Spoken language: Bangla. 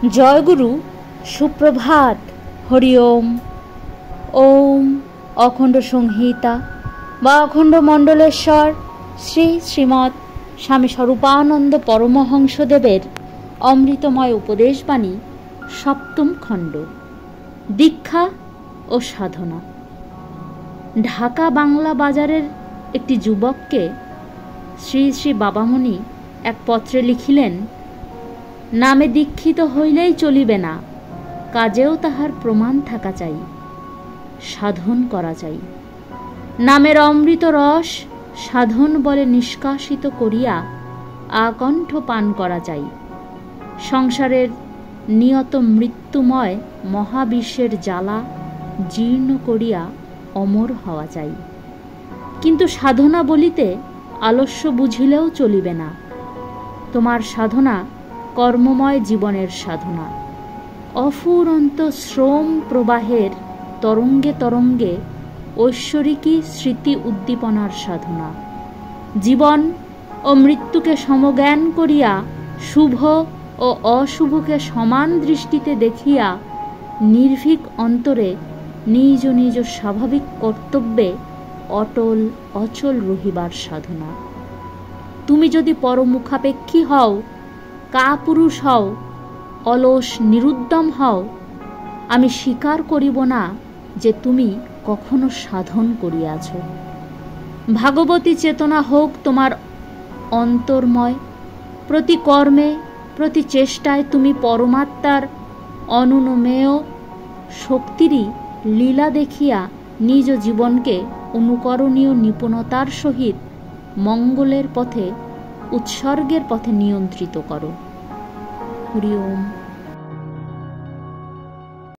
জয়গুরু, সুপ্রভাত। হরি ওম। ওম অখণ্ড সংহিতা বা অখণ্ড মণ্ডলেশ্বর শ্রী শ্রীমৎ স্বামী স্বরূপানন্দ পরমহংসদেবের অমৃতময় উপদেশবাণী, সপ্তম খণ্ড, দীক্ষা ও সাধনা। ঢাকা বাংলা বাজারের একটি যুবককে শ্রী শ্রী বাবামণি এক পত্রে লিখিলেন, নামে দীক্ষিত হইলেই চলিবে না, কাজেও তাহার প্রমাণ থাকা চাই, সাধন করা চাই। নামের অমৃত রস সাধন বলে নিষ্কাশিত করিয়া আকণ্ঠ পান করা চাই। সংসারের নিয়ত মৃত্যুময় মহাবিশ্বের জ্বালা জীর্ণ করিয়া অমর হওয়া চাই। কিন্তু সাধনা বলিতে আলস্য বুঝিলেও চলিবে না। তোমার সাধনা কর্মময় জীবনের সাধনা, অফুরন্ত শ্রম প্রবাহের তরঙ্গে তরঙ্গে ঐশ্বরিকী স্মৃতি উদ্দীপনার সাধনা। জীবন ও মৃত্যুকে সমজ্ঞান করিয়া শুভ ও অশুভকে সমান দৃষ্টিতে দেখিয়া নির্ভীক অন্তরে নিজ নিজ স্বাভাবিক কর্তব্যে অটল অচল রহিবার সাধনা। তুমি যদি পরমুখাপেক্ষী হও, কাপুরুষ হও, অলস নিরুদ্যম হও, আমি স্বীকার করিব না যে তুমি কখনো সাধন করিয়াছ। ভাগবতী চেতনা হোক তোমার অন্তর্ময়। প্রতি কর্মে প্রতি চেষ্টায় তুমি পরমাত্মার অনুনমেয় শক্তিরই লীলা দেখিয়া নিজ জীবনকে অনুকরণীয় নিপুণতার সহিত মঙ্গলের পথে, উৎসর্গের পথে নিয়ন্ত্রিত করো। হরি ওম।